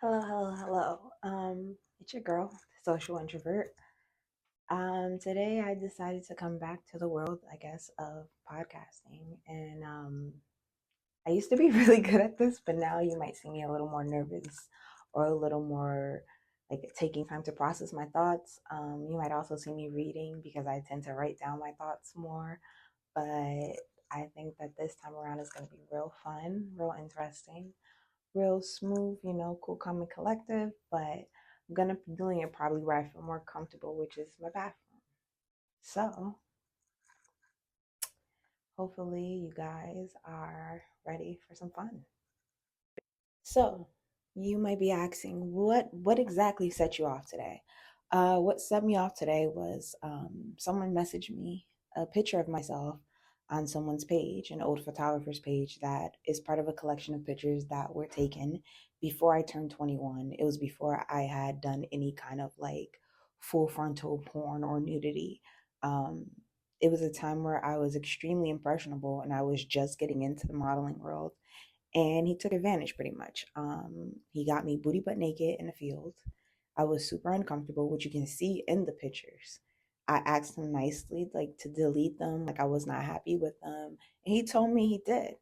Hello, hello, hello. It's your girl, social introvert. Today I decided to come back to the world, I guess, of podcasting. And I used to be really good at this, but now you might see me a little more nervous or a little more like taking time to process my thoughts. You might also see me reading because I tend to write down my thoughts more. But I think that this time around is going to be real fun, real interesting, real smooth, cool, calm, and collective. But I'm gonna be doing it probably where I feel more comfortable, which is my bathroom. So hopefully you guys are ready for some fun. So you might be asking, what exactly set you off today? What set me off today was someone messaged me a picture of myself on someone's page, an old photographer's page that is part of a collection of pictures that were taken before I turned 21. It was before I had done any kind of like full frontal porn or nudity. Um, it was a time where I was extremely impressionable and I was just getting into the modeling world, and he took advantage pretty much. He got me booty butt naked in the field. I was super uncomfortable, which you can see in the pictures. I asked him nicely, like to delete them, like I was not happy with them, and he told me he did.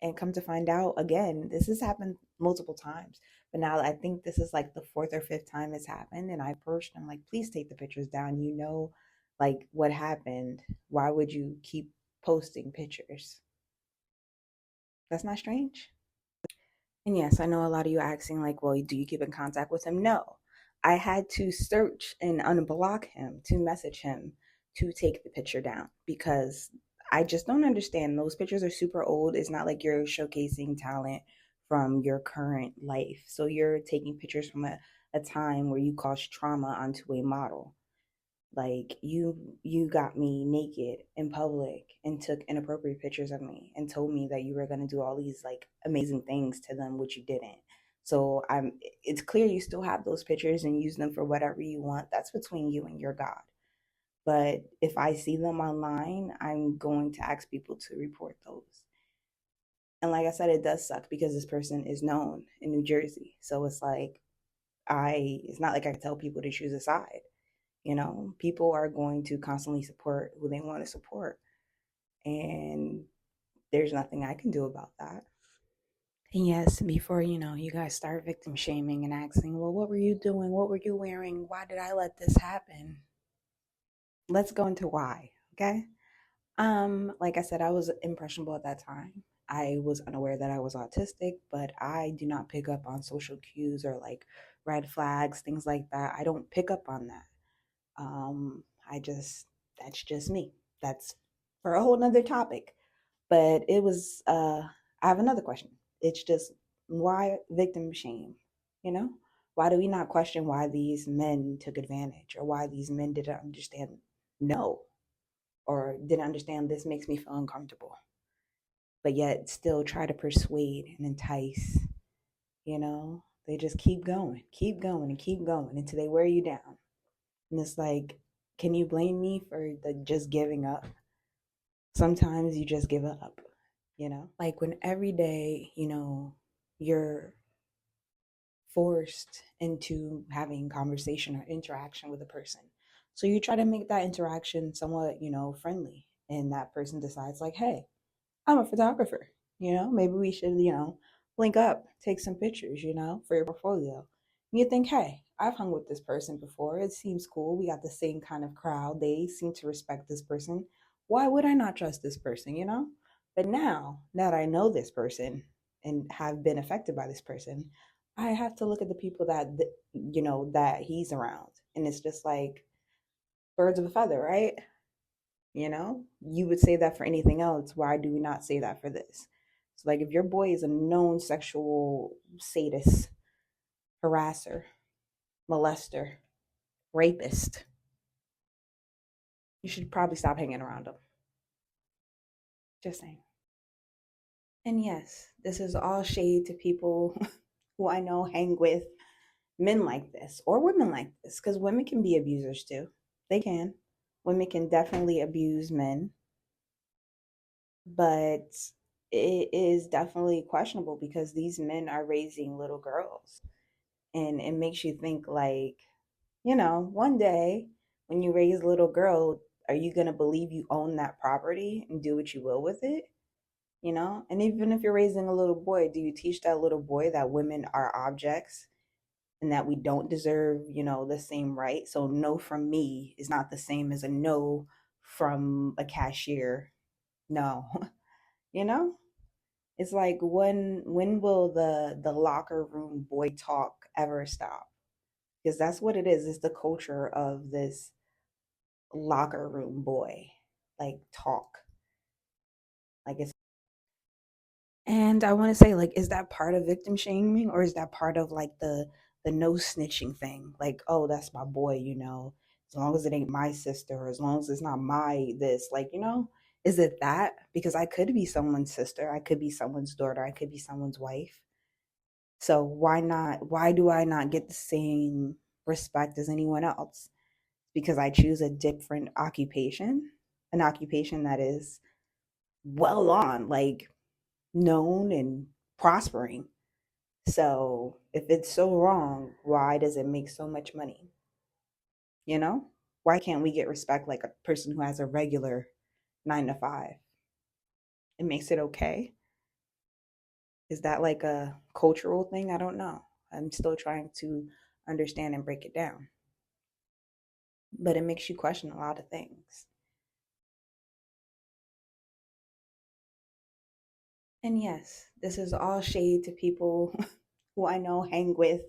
And come to find out, again, this has happened multiple times, but now I think this is like the fourth or fifth time it's happened. And I approached him like, please take the pictures down. You know, like what happened. Why would you keep posting pictures? That's not strange. And yes, I know a lot of you asking, like, well, do you keep in contact with him? No. I had to search and unblock him to message him to take the picture down because I just don't understand. Those pictures are super old. It's not like you're showcasing talent from your current life. So you're taking pictures from a time where you caused trauma onto a model. Like you got me naked in public and took inappropriate pictures of me and told me that you were going to do all these like amazing things to them, which you didn't. So it's clear you still have those pictures and use them for whatever you want. That's between you and your God. But if I see them online, I'm going to ask people to report those. And like I said, it does suck because this person is known in New Jersey. So it's like it's not like I can tell people to choose a side. People are going to constantly support who they want to support. And there's nothing I can do about that. And yes, before you guys start victim shaming and asking, well, what were you doing? What were you wearing? Why did I let this happen? Let's go into why, okay? Like I said, I was impressionable at that time. I was unaware that I was autistic, but I do not pick up on social cues or like red flags, things like that. I don't pick up on that. I just That's just me. That's for a whole nother topic. But I have another question. It's just, why victim shame? You know? Why do we not question why these men took advantage or why these men didn't understand no, or didn't understand this makes me feel uncomfortable, but yet still try to persuade and entice, They just keep going and keep going until they wear you down. And it's like, can you blame me for the just giving up? Sometimes you just give up, Like when every day, you're forced into having conversation or interaction with a person. So you try to make that interaction somewhat, friendly. And that person decides, like, hey, I'm a photographer. Maybe we should, link up, take some pictures, for your portfolio. And you think, hey, I've hung with this person before. It seems cool. We got the same kind of crowd. They seem to respect this person. Why would I not trust this person? But now that I know this person and have been affected by this person, I have to look at the people that he's around. And it's just like birds of a feather, right? You would say that for anything else. Why do we not say that for this? So, like, if your boy is a known sexual sadist, harasser, molester, rapist, you should probably stop hanging around him. Just saying. And yes, this is all shade to people who I know hang with men like this or women like this, because women can be abusers too. They can. Women can definitely abuse men, but it is definitely questionable because these men are raising little girls. And it makes you think like, one day when you raise a little girl, are you going to believe you own that property and do what you will with it? And even if you're raising a little boy, do you teach that little boy that women are objects and that we don't deserve, the same right? So no from me is not the same as a no from a cashier. No. you know? It's like when will the locker room boy talk ever stop? Because that's what it is. It's the culture of this locker room boy like talk. Like it's And I want to say, like, is that part of victim shaming, or is that part of like the no snitching thing? Like, oh, that's my boy, as long as it ain't my sister, or as long as it's not my this, like, is it that? Because I could be someone's sister, I could be someone's daughter, I could be someone's wife. So why not? Why do I not get the same respect as anyone else? Because I choose a different occupation, an occupation that is well on, like known and prospering. So if it's so wrong, why does it make so much money? You know? Why can't we get respect like a person who has a regular 9 to 5? It makes it okay. Is that like a cultural thing? I don't know. I'm still trying to understand and break it down. But it makes you question a lot of things. And yes, this is all shade to people who I know hang with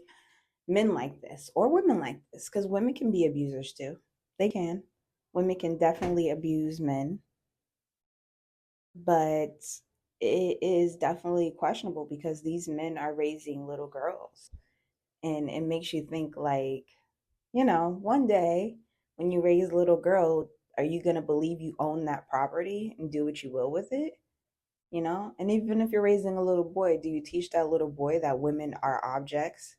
men like this or women like this, because women can be abusers too. They can. Women can definitely abuse men, but it is definitely questionable because these men are raising little girls. And it makes you think like, one day when you raise a little girl, are you going to believe you own that property and do what you will with it? And even if you're raising a little boy, do you teach that little boy that women are objects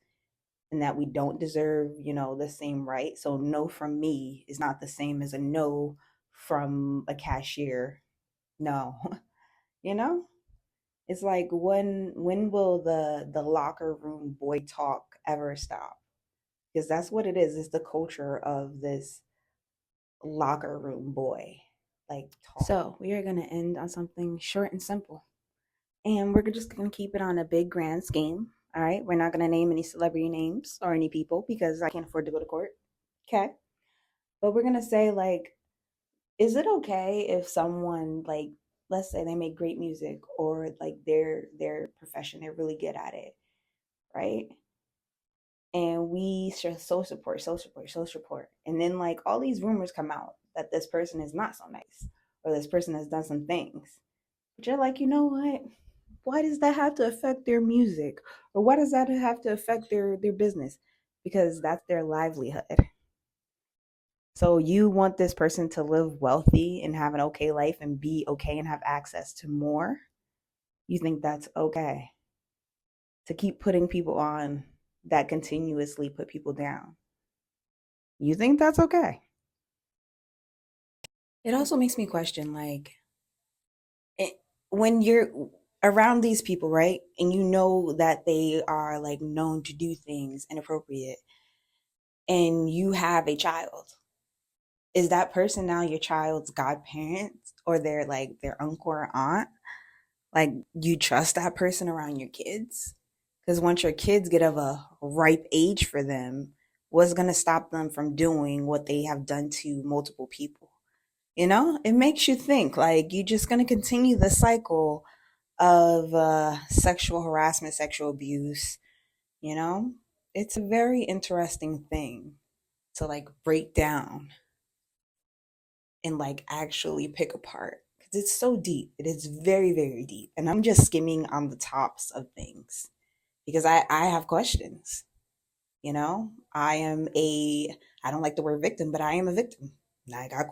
and that we don't deserve, the same right? So no from me is not the same as a no from a cashier. No. you know? It's like when will the locker room boy talk ever stop? Because that's what it is. It's the culture of this locker room boy like talk. So we are gonna end on something short and simple. And we're just gonna keep it on a big grand scheme. All right. We're not gonna name any celebrity names or any people because I can't afford to go to court. Okay. But we're gonna say like, is it okay if someone like, let's say they make great music or like their profession, they're really good at it, right? And we show social support, and then like all these rumors come out that this person is not so nice or this person has done some things, but you're like, you know what, why does that have to affect their music, or why does that have to affect their business? Because that's their livelihood. So you want this person to live wealthy and have an okay life and be okay and have access to more. You think that's okay to keep putting people on that continuously put people down? You think that's okay? It also makes me question like it, when you're around these people, right? And you know that they are like known to do things inappropriate and you have a child. Is that person now your child's godparent or their uncle or aunt? Like, you trust that person around your kids? Because once your kids get of a ripe age for them, what's going to stop them from doing what they have done to multiple people? It makes you think like you're just going to continue the cycle of sexual harassment, sexual abuse. You know, it's a very interesting thing to like break down and like actually pick apart because it's so deep. It is very, very deep. And I'm just skimming on the tops of things because I have questions. I am I don't like the word victim, but I am a victim. I got questions.